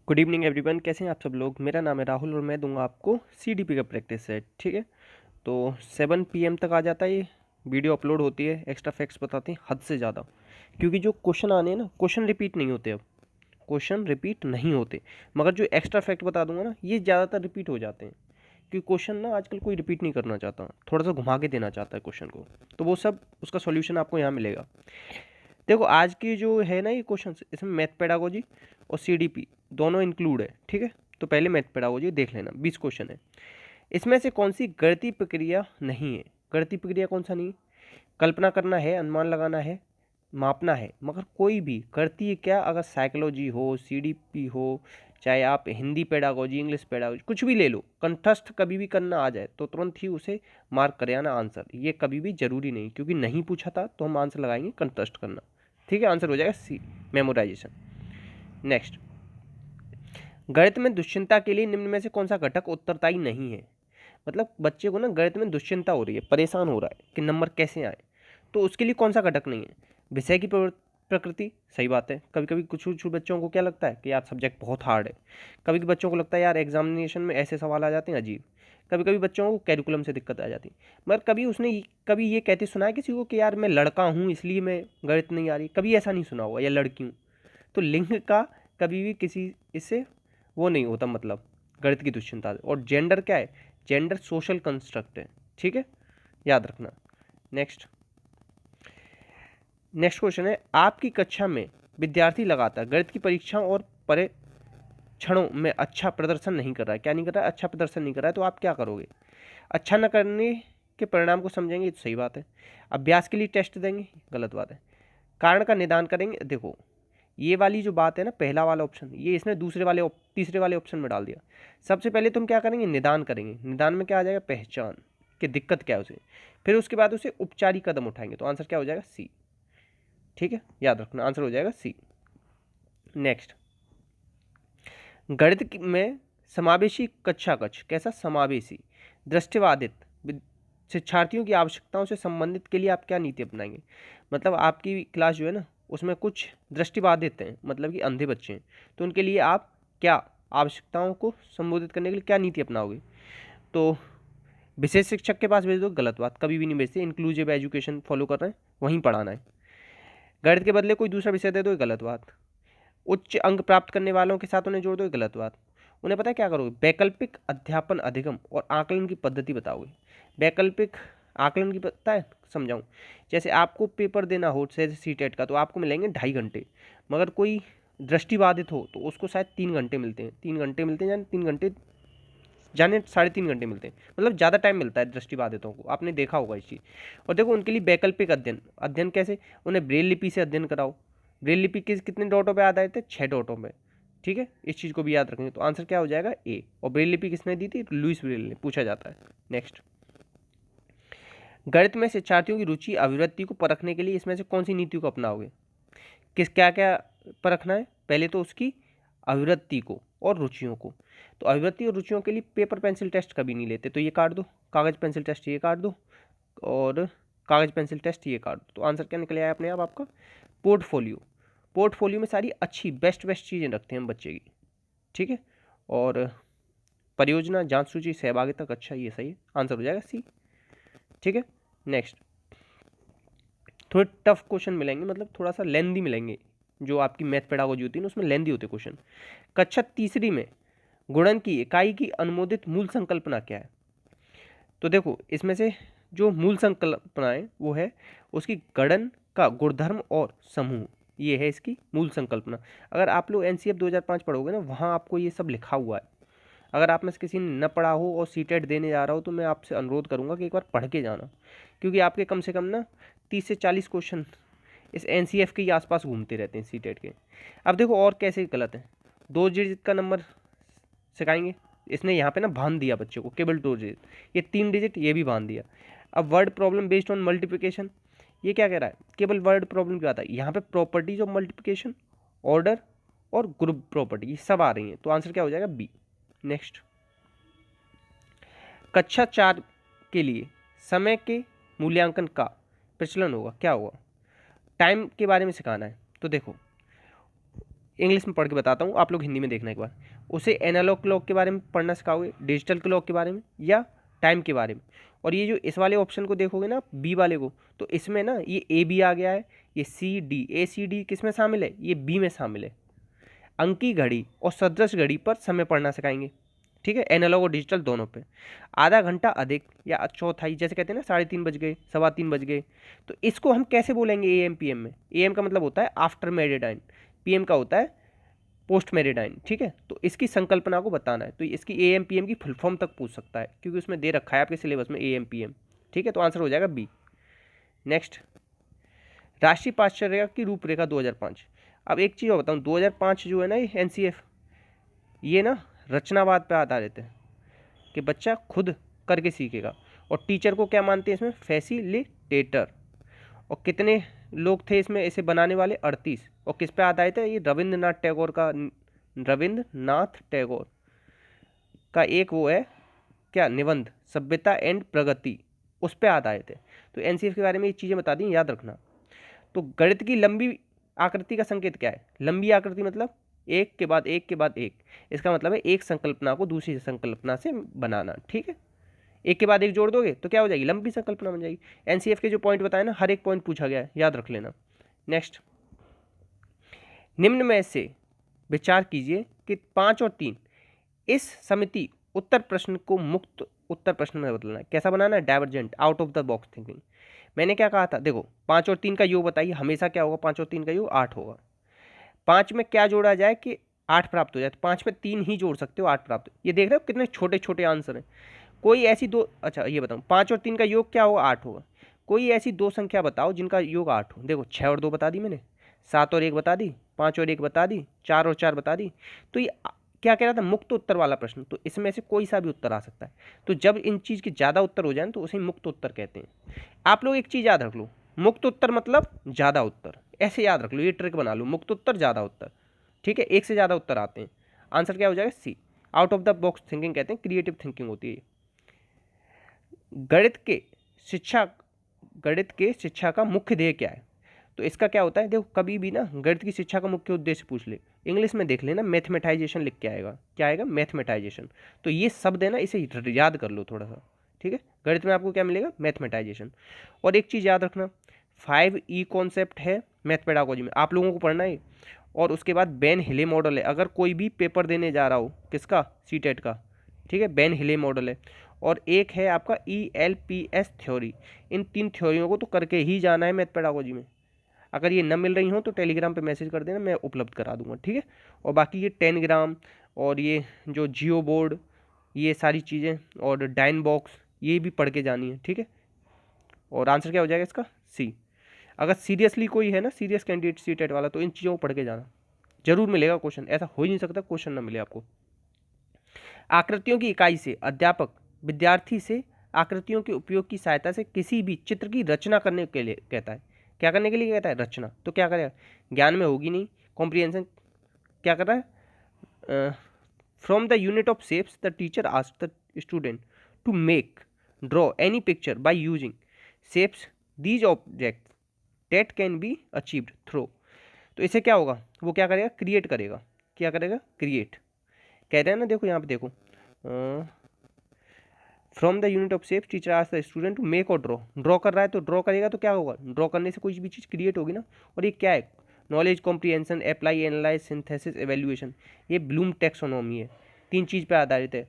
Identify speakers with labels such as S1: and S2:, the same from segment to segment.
S1: Good evening everyone, कैसे हैं आप सब लोग। मेरा नाम है राहुल और मैं दूंगा आपको सीडीपी का प्रैक्टिस सेट। ठीक है, तो 7 PM तक आ जाता है। ये वीडियो अपलोड होती है, एक्स्ट्रा फैक्ट्स बताते हैं हद से ज़्यादा, क्योंकि जो क्वेश्चन आने हैं ना, क्वेश्चन रिपीट नहीं होते। अब क्वेश्चन रिपीट नहीं होते, मगर जो एक्स्ट्रा फैक्ट बता दूंगा ना, ये ज़्यादातर रिपीट हो जाते हैं, क्योंकि क्वेश्चन ना आजकल कोई रिपीट नहीं करना चाहता, थोड़ा सा घुमा के देना चाहता है क्वेश्चन को। तो वो सब उसका सॉल्यूशन आपको यहाँ मिलेगा। देखो, आज की जो है ना ये क्वेश्चन, इसमें मैथ पेडागोजी और सीडीपी दोनों इंक्लूड है। ठीक है, तो पहले मैथ पेडागोजी देख लेना। 20 क्वेश्चन है। इसमें से कौन सी गणितीय प्रक्रिया नहीं है? गणितीय प्रक्रिया कौन सा नहीं है? कल्पना करना है, अनुमान लगाना है, मापना है। मगर कोई भी गणितीय क्या, अगर साइकोलॉजी हो, सीडीपी हो, चाहे आप हिंदी पेडागोजी, इंग्लिश पेडागोजी, कुछ भी ले लो, कंठस्थ कभी भी करना आ जाए तो तुरंत ही उसे मार्क कर आना आंसर। ये कभी भी जरूरी नहीं, क्योंकि नहीं पूछा था तो हम आंसर लगाएंगे कंठस्थ करना। ठीक है, आंसर हो जाएगा सी, मेमोराइजेशन। नेक्स्ट, गणित में दुश्चिंता के लिए निम्न में से कौन सा घटक उत्तरदायी नहीं है? मतलब बच्चे को ना गणित में दुश्चिंता हो रही है, परेशान हो रहा है कि नंबर कैसे आए, तो उसके लिए कौन सा घटक नहीं है? विषय की प्रकृति, सही बात है। कभी कभी कुछ कुछ बच्चों को क्या लगता है कि यार सब्जेक्ट बहुत हार्ड है। कभी कभी बच्चों को लगता है यार एग्जामिनेशन में ऐसे सवाल आ जाते हैं अजीब। कभी कभी बच्चों को कैरिकुलम से दिक्कत आ जाती है। मगर कभी उसने कभी ये कहते सुना है किसी को कि यार मैं लड़का हूँ इसलिए मैं गणित नहीं आ रही? कभी ऐसा नहीं सुना होगा, या लड़की हूँ। तो लिंग का कभी भी किसी इससे वो नहीं होता, मतलब गणित की दुश्चिंता। और जेंडर क्या है? जेंडर सोशल कंस्ट्रक्ट है। ठीक है, याद रखना। नेक्स्ट, नेक्स्ट क्वेश्चन है, आपकी कक्षा में विद्यार्थी लगातार गणित की परीक्षाओं और परीक्षणों में अच्छा प्रदर्शन नहीं कर रहा है। क्या नहीं कर रहा है? अच्छा प्रदर्शन नहीं कर रहा है। तो आप क्या करोगे? अच्छा न करने के परिणाम को समझेंगे, तो सही बात है। अभ्यास के लिए टेस्ट देंगे, गलत बात है। कारण का निदान करेंगे। देखो, ये वाली जो बात है ना, पहला वाला ऑप्शन, ये इसने तीसरे वाले ऑप्शन में डाल दिया। सबसे पहले तुम क्या करेंगे? निदान करेंगे। निदान में क्या आ जाएगा? पहचान कि दिक्कत क्या है उसे। फिर उसके बाद उसे उपचारिक कदम उठाएंगे। तो आंसर क्या हो जाएगा? सी। ठीक है, याद रखना, आंसर हो जाएगा सी। नेक्स्ट, गणित में समावेशी कक्षा कक्ष कैसा? समावेशी दृष्टिबाधित शिक्षार्थियों की आवश्यकताओं से संबंधित के लिए आप क्या नीति अपनाएंगे? मतलब आपकी क्लास जो है ना, उसमें कुछ दृष्टिबाधित हैं, मतलब कि अंधे बच्चे हैं, तो उनके लिए आप क्या आवश्यकताओं को संबोधित करने के लिए क्या नीति अपनाओगे? तो विशेष शिक्षक के पास भेज दो, गलत बात, कभी भी नहीं भेजते। इंक्लूसिव एजुकेशन फॉलो कर रहे हैं, वहीं पढ़ाना है। गणित के बदले कोई दूसरा विषय दे दो, गलत बात। उच्च अंक प्राप्त करने वालों के साथ उन्हें जोड़ दो, गलत बात। उन्हें पता है क्या करोगे? वैकल्पिक अध्यापन अधिगम और आकलन की पद्धति बताओगे। वैकल्पिक आकलन की पता है, समझाऊं। जैसे आपको पेपर देना हो जैसे सीटेट का, तो आपको मिलेंगे 2.5 घंटे। मगर कोई दृष्टिबाधित हो तो उसको शायद 3 घंटे मिलते हैं। 3 घंटे मिलते हैं, यानी 3 घंटे जाने 3.5 घंटे मिलते हैं। मतलब ज़्यादा टाइम मिलता है दृष्टिबाधितों को, आपने देखा होगा इस चीज़। और देखो, उनके लिए वैकल्पिक अध्ययन, अध्ययन कैसे? उन्हें ब्रेल लिपि से अध्ययन कराओ। ब्रेल लिपि कितने डॉटों पे याद आए थे? 6 डॉटों में। ठीक है, इस चीज़ को भी याद रखेंगे। तो आंसर क्या हो जाएगा? ए। और ब्रेल लिपि किसने दी थी? लुईस ब्रेल ने, पूछा जाता है। नेक्स्ट, गणित में शिक्षार्थियों की रुचि अभिवृत्ति को परखने के लिए इसमें से कौन सी नीति को अपनाओगे? क्या क्या परखना है? पहले तो उसकी अभिवृत्ति को और रुचियों को। तो अभिवृत्ति और रुचियों के लिए पेपर पेंसिल टेस्ट कभी नहीं लेते, तो ये काट दो। कागज पेंसिल टेस्ट ये काट दो, और कागज पेंसिल टेस्ट ये काट दो। तो आंसर क्या निकल आया अपने आप आपका? पोर्टफोलियो। पोर्टफोलियो में सारी अच्छी बेस्ट बेस्ट चीज़ें रखते हैं हम बच्चे की। ठीक है, और परियोजना, जांच सूची, सहभागिता कक्षा, ये सही है, आंसर हो जाएगा सी। ठीक है, नेक्स्ट, थोड़े टफ क्वेश्चन मिलेंगे, मतलब थोड़ा सा लेंदी मिलेंगे। जो आपकी मैथ पेडागोजी होती है ना, उसमें लेंदी होते क्वेश्चन। कक्षा तीसरी में गुणन की इकाई की अनुमोदित मूल संकल्पना क्या है? तो देखो, इसमें से जो मूल संकल्पना है वो है उसकी गणन का गुणधर्म और समूह, ये है इसकी मूल संकल्पना। अगर आप लोग एनसीएफ 2005 पढ़ोगे ना, वहाँ आपको ये सब लिखा हुआ है। अगर आप में से किसी ने न पढ़ा हो और सीटेट देने जा रहा हो, तो मैं आपसे अनुरोध करूंगा कि एक बार पढ़ के जाना, क्योंकि आपके कम से कम ना 30 से 40 क्वेश्चन इस एनसीएफ के ही आसपास घूमते रहते हैं सीटेट के। अब देखो और कैसे गलत है। 2 डिजिट का नंबर सिखाएंगे, इसने यहाँ पे ना बांध दिया बच्चे को, केवल 2 डिजिट। ये 3 डिजिट, ये भी बांध दिया। अब word problem based on multiplication, ये क्या कह रहा है? केवल वर्ड प्रॉब्लम क्या आता है? यहाँ पे प्रॉपर्टीज ऑफ मल्टीप्लिकेशन, ऑर्डर और ग्रुप प्रॉपर्टी, ये सब आ रही हैं। तो आंसर क्या हो जाएगा? बी। नेक्स्ट, कक्षा 4 के लिए समय के मूल्यांकन का प्रचलन होगा, क्या होगा? टाइम के बारे में सिखाना है। तो देखो, इंग्लिश में पढ़ के बताता हूँ, आप लोग हिंदी में देखना एक बार। उसे एनालॉग क्लॉक के बारे में पढ़ना सिखाओगे, डिजिटल क्लॉक के बारे में, या टाइम के बारे में। और ये जो इस वाले ऑप्शन को देखोगे ना, बी वाले को, तो इसमें ना ये ए बी आ गया है, ये सी डी, ए सी डी किस में शामिल है, ये बी में शामिल है। अंकी घड़ी और सदृश घड़ी पर समय पढ़ना सिखाएंगे, ठीक है, एनालॉग और डिजिटल दोनों पे। आधा घंटा अधिक या चौथाई, जैसे कहते हैं ना 3:30 बज गए, 3:15 बज गए, तो इसको हम कैसे बोलेंगे ए एम पी एम में। ए एम का मतलब होता है आफ्टर मेरिडाइन, पी एम का होता है पोस्ट मेरिडाइन, ठीक है। तो इसकी संकल्पना को बताना है, तो इसकी ए एम पी एम की फुल फॉर्म तक पूछ सकता है, क्योंकि उसमें दे रखा है आपके सिलेबस में ए एम पी एम, ठीक है। तो आंसर हो जाएगा बी। नेक्स्ट, राष्ट्रीय पाठ्यचर्या की रूपरेखा 2005। अब एक चीज़ और बताऊँ, 2005 जो है ना, ये एनसीएफ, ये ना रचनावाद पे आधारित है, कि बच्चा खुद करके सीखेगा। और टीचर को क्या मानते हैं इसमें, फैसिलिटेटर। और कितने लोग थे इसमें इसे बनाने वाले, 38। और किस पे आधारित है ये, रविंद्रनाथ टैगोर का एक वो है क्या, निबंध, सभ्यता एंड प्रगति, उस पे आधारित है। तो एनसीएफ के बारे में ये चीज़ें बता दी, याद रखना। तो गणित की लंबी आकृति का संकेत क्या है, लंबी आकृति मतलब एक के बाद एक के बाद एक, इसका मतलब है एक संकल्पना को दूसरी संकल्पना से बनाना, ठीक है। एक के बाद एक जोड़ दोगे तो क्या हो जाएगी, लंबी संकल्पना बन जाएगी। एनसीएफ के जो पॉइंट बताए ना, हर एक पॉइंट पूछा गया है, याद रख लेना। नेक्स्ट, निम्न में से विचार कीजिए कि 5 और 3 इस समिति उत्तर प्रश्न को मुक्त उत्तर प्रश्न में बदलना है। कैसा बनाना है, divergent, out of the box thinking. मैंने क्या कहा था, देखो 5 और 3 का योग बताइए, हमेशा क्या होगा, 5 और 3 का योग 8 होगा। 5 में क्या जोड़ा जाए कि 8 प्राप्त हो जाए, तो 5 में 3 ही जोड़ सकते हो, 8 प्राप्त। ये देख रहे हो कितने छोटे छोटे आंसर हैं। कोई ऐसी दो, अच्छा ये बताऊँ, 5 और 3 का योग क्या होगा, 8 होगा। कोई ऐसी दो संख्या बताओ जिनका योग 8 हो। देखो 6 और 2 बता दी मैंने, 7 और 1 बता दी, 5 और 1 बता दी, 4 और 4 बता दी। तो ये क्या कह रहा था, मुक्त उत्तर वाला प्रश्न, तो इसमें से कोई सा भी उत्तर आ सकता है। तो जब इन चीज़ के ज़्यादा उत्तर हो जाए तो उसे मुक्त उत्तर कहते हैं। आप लोग एक चीज़ याद रख लो, मुक्त उत्तर मतलब ज़्यादा उत्तर, ऐसे याद रख लो, ये ट्रिक बना लो, मुक्त उत्तर ज़्यादा उत्तर, ठीक है, एक से ज़्यादा उत्तर आते हैं। आंसर क्या हो जाएगा, C, out of the box thinking कहते हैं, क्रिएटिव थिंकिंग होती है। गणित के शिक्षा का मुख्य ध्येय क्या है, तो इसका क्या होता है, देखो कभी भी ना गणित की शिक्षा का मुख्य उद्देश्य पूछ ले, इंग्लिश में देख लेना, मैथमेटाइजेशन लिख के आएगा, क्या आएगा, मैथमेटाइजेशन। तो ये शब्द है ना, इसे याद कर लो थोड़ा सा, ठीक है। गणित में आपको क्या मिलेगा, मैथमेटाइजेशन। और एक चीज़ याद रखना, 5E कॉन्सेप्ट है मैथ पेडागोजी में, आप लोगों को पढ़ना है। और उसके बाद बेन हिले मॉडल है, अगर कोई भी पेपर देने जा रहा हो, किसका, सीटेट का, ठीक है, बेन हिले मॉडल है। और एक है आपका ELPS थ्योरी। इन 3 थ्योरियों को तो करके ही जाना है मैथ पेडागोजी में। अगर ये न मिल रही हो तो टेलीग्राम पे मैसेज कर देना, मैं उपलब्ध करा दूंगा, ठीक है। और बाकी ये 10 ग्राम और ये जो जियो बोर्ड, ये सारी चीज़ें, और डाइन बॉक्स, ये भी पढ़ के जानी है, ठीक है। और आंसर क्या हो जाएगा इसका, सी। अगर सीरियसली कोई है ना, सीरियस कैंडिडेट सीटेट वाला, तो इन चीज़ों को पढ़ के जाना, जरूर मिलेगा क्वेश्चन, ऐसा हो ही नहीं सकता क्वेश्चन ना मिले आपको। आकृतियों की इकाई से अध्यापक विद्यार्थी से आकृतियों के उपयोग की सहायता से किसी भी चित्र की रचना करने के लिए कहता है। क्या करने के लिए कहता है, रचना। तो क्या करेगा, ज्ञान में होगी नहीं, कॉम्प्रिहेंशन क्या कर रहा है, from the unit of shapes the teacher asked the student to make draw any picture by using shapes these object that can be achieved through. तो इसे क्या होगा, वो क्या करेगा, क्रिएट करेगा। क्या करेगा, क्रिएट। कह रहे हैं ना, देखो यहाँ पे देखो, from the unit of shape teacher asked the student to make और ड्रॉ कर रहा है, तो ड्रॉ करेगा तो क्या होगा, ड्रॉ करने से कोई भी चीज़ क्रिएट होगी ना। और ये क्या है, knowledge comprehension, apply, analyse, synthesis, evaluation, ये ब्लूम टैक्सोनॉमी है, 3 चीज़ पे आधारित है,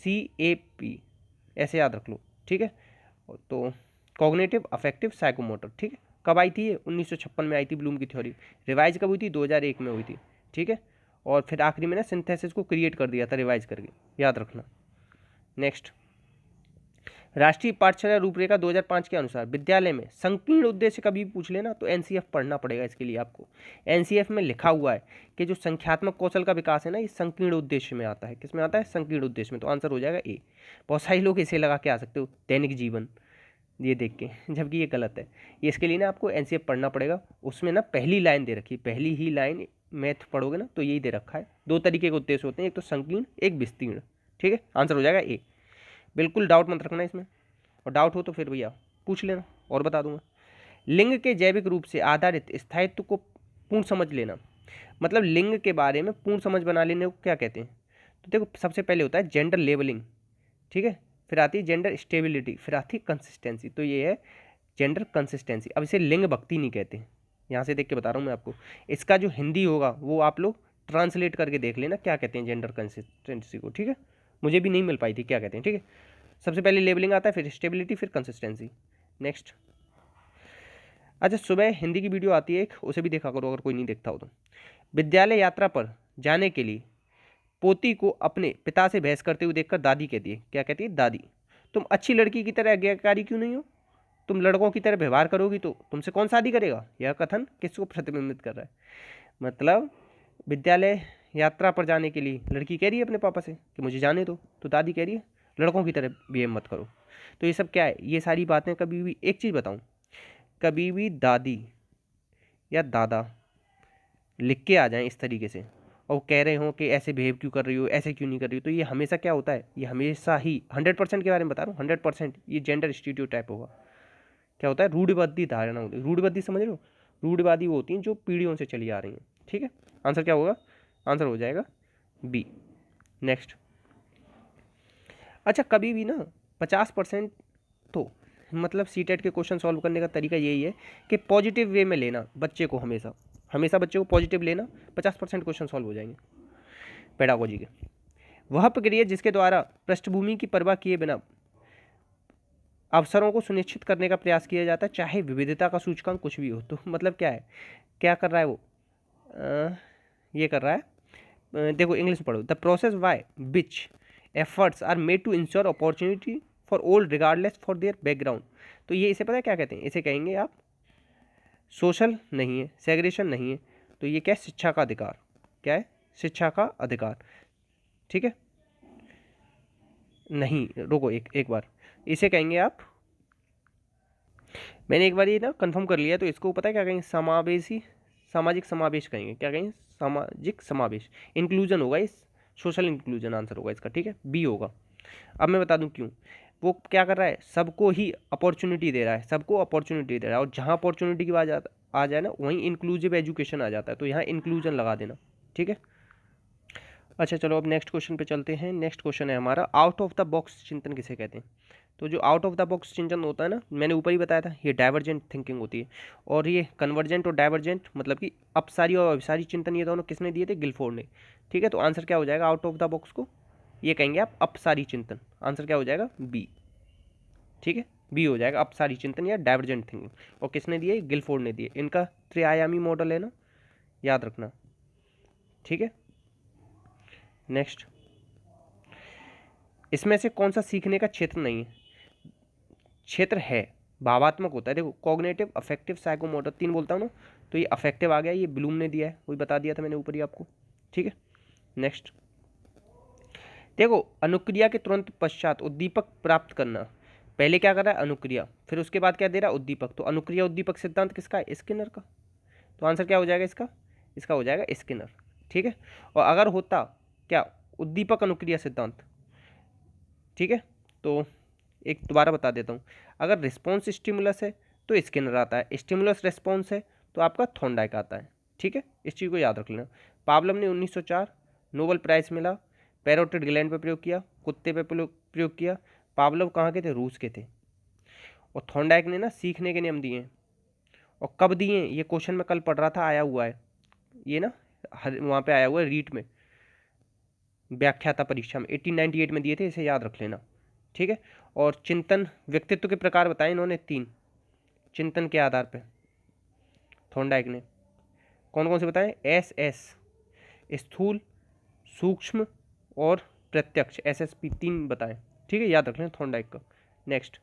S1: CAP, ऐसे याद रख लो, ठीक है। तो कॉग्निटिव, अफेक्टिव, साइकोमोटर, ठीक है। कब आई थी ये, 1956 में आई थी ब्लूम की थ्योरी। रिवाइज कब हुई थी, 2001 में हुई थी, ठीक है। और फिर आखिरी में ना सिंथेसिस को क्रिएट कर दिया था रिवाइज करके, याद रखना। नेक्स्ट, राष्ट्रीय पाठ्यचर्या रूपरेखा 2005 के अनुसार विद्यालय में संकीर्ण उद्देश्य कभी भी पूछ लेना तो एनसीएफ पढ़ना पड़ेगा इसके लिए आपको। एनसीएफ में लिखा हुआ है कि जो संख्यात्मक कौशल का विकास है ना, ये संकीर्ण उद्देश्य में आता है। किस में आता है, संकीर्ण उद्देश्य में। तो आंसर हो जाएगा ए। बहुत सारे लोग इसे लगा के आ सकते हो, दैनिक जीवन, ये देख के, जबकि ये गलत है। ये इसके लिए ना आपको एनसीएफ पढ़ना पड़ेगा। उसमें ना पहली लाइन दे रखी है, पहली ही लाइन मैथ पढ़ोगे ना तो यही दे रखा है। 2 तरीके के उद्देश्य होते हैं, एक तो संकीर्ण, एक विस्तीर्ण, ठीक है। आंसर हो जाएगा ए। बिल्कुल डाउट मत रखना इसमें, और डाउट हो तो फिर भैया पूछ लेना और बता दूंगा। लिंग के जैविक रूप से आधारित स्थायित्व को पूर्ण समझ लेना। मतलब लिंग के बारे में पूर्ण समझ बना लेने को क्या कहते हैं? तो देखो सबसे पहले होता है जेंडर लेवलिंग, ठीक है, फिर आती है जेंडर स्टेबिलिटी, फिर आती है कंसिस्टेंसी। तो ये है जेंडर कंसिस्टेंसी। अब इसे लिंग भक्ति नहीं कहते, यहाँ से देख के बता रहा हूँ मैं आपको। इसका जो हिंदी होगा वो आप लोग ट्रांसलेट करके देख लेना क्या कहते हैं जेंडर कंसिस्टेंसी को, ठीक है। मुझे भी नहीं मिल पाई थी क्या कहते हैं, ठीक है। सबसे पहले लेबलिंग आता है, फिर स्टेबिलिटी, फिर कंसिस्टेंसी। नेक्स्ट। अच्छा, सुबह हिंदी की वीडियो आती है एक, उसे भी देखा करो अगर कोई नहीं देखता हो तो। विद्यालय यात्रा पर जाने के लिए पोती को अपने पिता से बहस करते हुए देखकर दादी कहती है, क्या कहती है? दादी, तुम अच्छी लड़की की तरह आज्ञाकारी क्यों नहीं हो? तुम लड़कों की तरह व्यवहार करोगी तो तुमसे कौन शादी करेगा? यह कथन किसको प्रतिबिंबित कर रहा है? मतलब विद्यालय यात्रा पर जाने के लिए लड़की कह रही है अपने पापा से कि मुझे जाने दो, तो दादी कह रही है लड़कों की तरह बिहेव मत करो। तो ये सब क्या है? ये सारी बातें कभी भी, एक चीज़ बताऊं, कभी भी दादी या दादा लिख के आ जाएं इस तरीके से और कह रहे हो कि ऐसे बिहेव क्यों कर रही हो, ऐसे क्यों नहीं कर रही हो, तो ये हमेशा क्या होता है? ये हमेशा ही 100% के बारे में बता रहा हूँ, 100% ये जेंडर स्टीरियोटाइप होगा। क्या होता है? रूढ़िवादी धारणा होती है। रूढ़िवादी समझ रहे हो? रूढ़िवादी वो होती हैं जो पीढ़ियों से चली आ रही हैं, ठीक है। आंसर क्या होगा? आंसर हो जाएगा बी। नेक्स्ट। अच्छा, कभी भी ना 50% तो मतलब सीटेट के क्वेश्चन सॉल्व करने का तरीका यही है कि पॉजिटिव वे में लेना बच्चे को, हमेशा हमेशा बच्चे को पॉजिटिव लेना, 50% क्वेश्चन सॉल्व हो जाएंगे पेडागोजी के। वह प्रक्रिया जिसके द्वारा पृष्ठभूमि की परवाह किए बिना अवसरों को सुनिश्चित करने का प्रयास किया जाता है, चाहे विविधता का सूचकांक कुछ भी हो। तो मतलब क्या है, क्या कर रहा है वो? ये कर रहा है, देखो इंग्लिश में पढ़ो। The process by which efforts are made to ensure opportunity for all regardless for their background. तो ये इसे पता है क्या कहते हैं? इसे कहेंगे आप सोशल नहीं है, सेग्रेशन नहीं है, तो ये क्या है? शिक्षा का अधिकार। क्या है? शिक्षा का अधिकार, ठीक है। नहीं, रुको एक बार, इसे कहेंगे आप, मैंने एक बार ये ना कंफर्म कर लिया, तो इसको पता है क्या कहेंगे? समावेशी, सामाजिक समावेश कहेंगे। क्या कहेंगे? सामाजिक समावेश, इंक्लूजन होगा इस, सोशल इंक्लूजन आंसर होगा इसका, ठीक है, बी होगा। अब मैं बता दूं क्यों। वो क्या कर रहा है? सबको ही अपॉर्चुनिटी दे रहा है, सबको अपॉर्चुनिटी दे रहा है, और जहाँ अपॉर्चुनिटी की बात आ जाए ना, वहीं इंक्लूसिव एजुकेशन आ जाता है, तो यहाँ इंक्लूजन लगा देना, ठीक है। अच्छा चलो, अब नेक्स्ट क्वेश्चन पे चलते हैं। नेक्स्ट क्वेश्चन है हमारा, आउट ऑफ द बॉक्स चिंतन किसे कहते हैं? तो जो आउट ऑफ द बॉक्स चिंतन होता है ना, मैंने ऊपर ही बताया था, ये डाइवर्जेंट थिंकिंग होती है। और ये कन्वर्जेंट और डाइवर्जेंट, मतलब कि अपसारी और अभिसारी चिंतन, ये दोनों किसने दिए थे? गिलफोर्ड ने, ठीक है। तो आंसर क्या हो जाएगा आउट ऑफ द बॉक्स को? ये कहेंगे आप अपसारी चिंतन। आंसर क्या हो जाएगा? बी, ठीक है, बी हो जाएगा, अपसारी चिंतन या डाइवर्जेंट थिंकिंग। और किसने दिए? गिलफोर्ड ने दिए। इनका त्रिआयामी मॉडल है ना, याद रखना, ठीक है। नेक्स्ट। इसमें से कौन सा सीखने का क्षेत्र नहीं है? क्षेत्र है, भावात्मक होता है। देखो कॉग्निटिव, अफेक्टिव, साइकोमोटर, 3 बोलता हूँ ना, तो ये अफेक्टिव आ गया, ये ब्लूम ने दिया है, वही बता दिया था मैंने ऊपर ही आपको, ठीक है। नेक्स्ट। देखो अनुक्रिया के तुरंत पश्चात उद्दीपक प्राप्त करना, पहले क्या कर रहा है? अनुक्रिया, फिर उसके बाद क्या दे रहा है? उद्दीपक। तो अनुक्रिया उद्दीपक सिद्धांत किसका है? स्किनर का। तो आंसर क्या हो जाएगा इसका? इसका हो जाएगा स्किनर, ठीक है। और अगर होता क्या? उद्दीपक अनुक्रिया सिद्धांत, ठीक है। तो एक दोबारा बता देता हूँ, अगर रिस्पॉन्स स्टिमुलस है तो स्किनर आता है, स्टिमुलस रिस्पॉन्स है तो आपका थॉर्नडाइक आता है, ठीक है। इस चीज़ को याद रख लेना। पावलव ने 1904 नोबेल प्राइज़ मिला, पैरोटिड ग्लैंड पे प्रयोग किया, कुत्ते पे प्रयोग किया। पावलव कहाँ के थे? रूस के थे। और थॉर्नडाइक ने ना सीखने के नियम दिए हैं। और कब दिए हैं? ये क्वेश्चन मैं कल पढ़ रहा था, आया हुआ है ये ना, वहाँ पे आया हुआ है रीट में, व्याख्याता परीक्षा में 1898 में दिए थे, इसे याद रख लेना, ठीक है। और चिंतन व्यक्तित्व के प्रकार बताए इन्होंने 3 चिंतन के आधार पे, थॉर्नडाइक ने। कौन कौन से बताए? SS, स्थूल, सूक्ष्म और प्रत्यक्ष, SSP 3 बताएं, ठीक है, याद रख लें थॉर्नडाइक का। नेक्स्ट।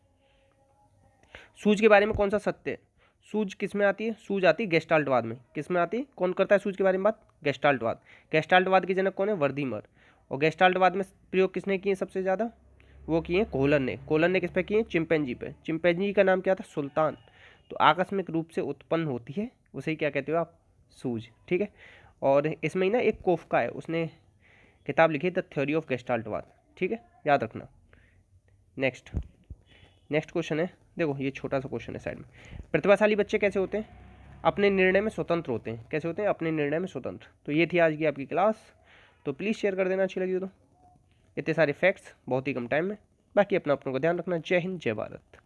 S1: सूझ के बारे में कौन सा सत्य है? सूझ किस में आती है? सूझ आती है गेस्टाल्टवाद में। किस में आती है? कौन करता है सूझ के बारे में बात? गेस्टाल्टवाद। गेस्टाल्टवाद के जनक कौन है? वर्दीमर। और गेस्टाल्टवाद में प्रयोग किसने किए सबसे ज़्यादा? वो किए कोलन ने। कोलन ने किस पे किए? चिंपैंजी पे। चिंपैंजी का नाम क्या था? सुल्तान। तो आकस्मिक रूप से उत्पन्न होती है, उसे क्या कहते हो आप? सूझ, ठीक है। और इसमें ही ना एक कोफका है, उसने किताब लिखी है द थ्योरी ऑफ गेस्टाल्टवाद, ठीक है, याद रखना। नेक्स्ट क्वेश्चन है, देखो ये छोटा सा क्वेश्चन है साइड में। प्रतिभाशाली बच्चे कैसे होते हैं? अपने निर्णय में स्वतंत्र होते हैं। कैसे होते हैं? अपने निर्णय में स्वतंत्र। तो ये थी आज की आपकी क्लास। तो प्लीज़ शेयर कर देना अच्छी लगी तो। इतने सारे फैक्ट्स बहुत ही कम टाइम में। बाकी अपना अपनों का ध्यान रखना। जय हिंद, जय भारत।